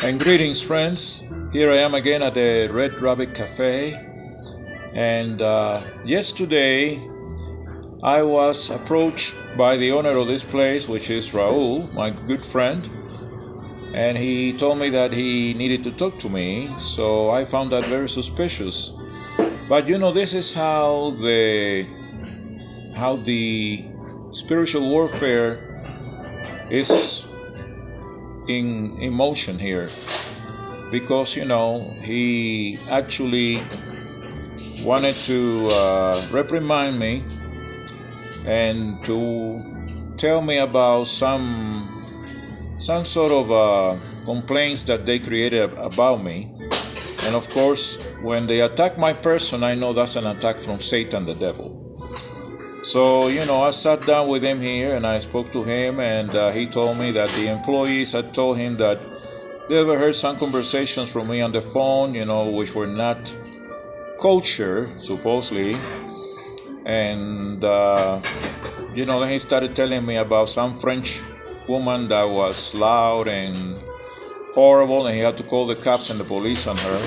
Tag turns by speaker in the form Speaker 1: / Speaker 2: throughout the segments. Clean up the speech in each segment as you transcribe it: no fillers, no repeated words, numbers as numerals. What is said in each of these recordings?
Speaker 1: And greetings, friends. Here I am again at the Red Rabbit Cafe. And yesterday I was approached by the owner of this place, which is Raul, my good friend. And he told me that he needed to talk to me. So I found that very suspicious. But this is how the spiritual warfare is in motion here, because he actually wanted to reprimand me and to tell me about some sort of complaints that they created about me. And of course, when they attack my person, I know that's an attack from Satan, the devil. So, I sat down with him here and I spoke to him, and he told me that the employees had told him that they ever heard some conversations from me on the phone, which were not kosher, supposedly. And, then he started telling me about some French woman that was loud and horrible, and he had to call the cops and the police on her.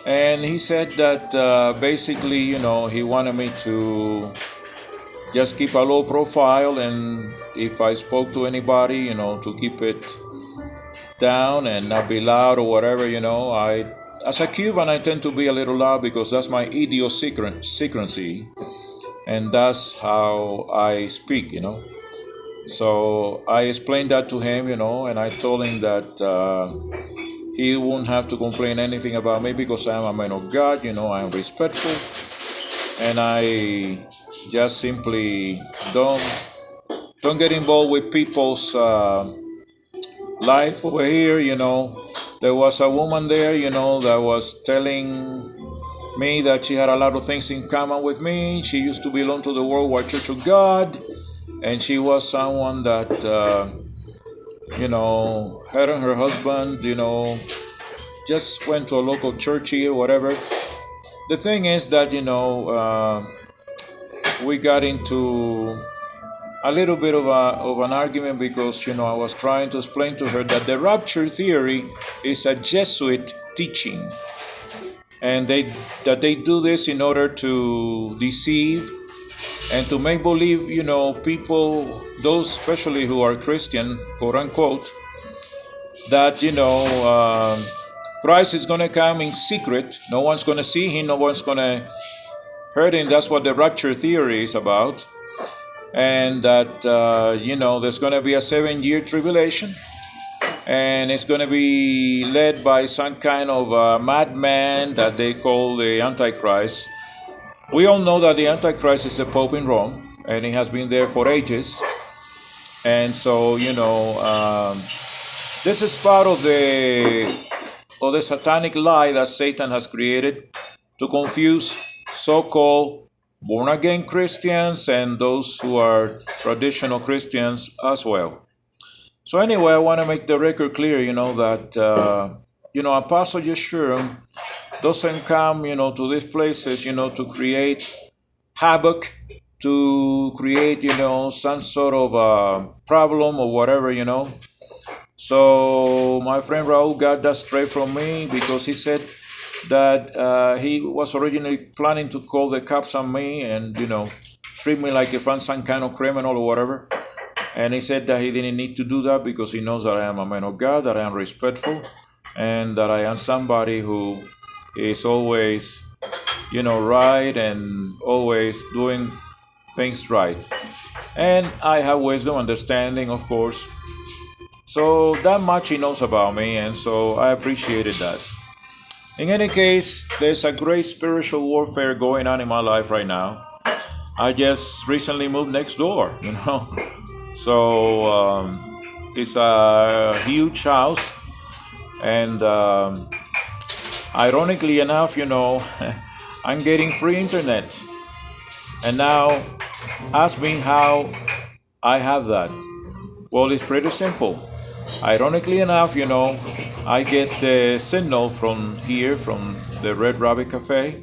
Speaker 1: And he said that basically, he wanted me to just keep a low profile, and if I spoke to anybody, to keep it down and not be loud or whatever. As a Cuban, I tend to be a little loud because that's my idiosyncrasy, and that's how I speak. So I explained that to him, and I told him that he won't have to complain anything about me because I am a man of God. I am respectful, and I just simply don't get involved with people's life over here. There was a woman there, that was telling me that she had a lot of things in common with me. She used to belong to the Worldwide Church of God, and she was someone that her and her husband just went to a local church here, whatever. The thing is that we got into a little bit of an argument because I was trying to explain to her that the rapture theory is a Jesuit teaching, and that they do this in order to deceive and to make believe people, those especially who are Christian, quote unquote, that Christ is going to come in secret. No one's going to see him. No one's going to hurt him. That's what the rapture theory is about. And that, there's going to be a 7-year tribulation. And it's going to be led by some kind of madman that they call the Antichrist. We all know that the Antichrist is the Pope in Rome. And he has been there for ages. And so, this is part of the satanic lie that Satan has created to confuse so-called born-again Christians and those who are traditional Christians as well. So anyway, I want to make the record clear, that, Apostle Yeshurun doesn't come, to these places, to create havoc, to create, some sort of problem or whatever, So my friend Raul got that straight from me because he said that he was originally planning to call the cops on me and, treat me like if I'm some kind of criminal or whatever. And he said that he didn't need to do that because he knows that I am a man of God, that I am respectful, and that I am somebody who is always, right and always doing things right. And I have wisdom, understanding, of course. So that much he knows about me, and so I appreciated that. In any case, there's a great spiritual warfare going on in my life right now. I just recently moved next door, So it's a huge house, and ironically enough, I'm getting free internet. And now, ask me how I have that. Well, it's pretty simple. Ironically enough, I get the signal from here, from the Red Rabbit Cafe,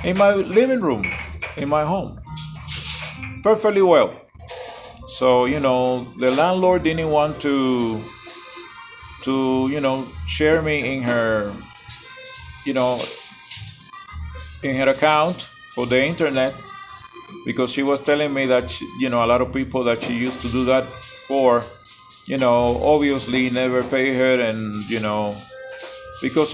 Speaker 1: in my living room, in my home. Perfectly well. So, the landlord didn't want to to share me you know in her account for the internet, because she was telling me that a lot of people that she used to do that for, obviously never pay her, and because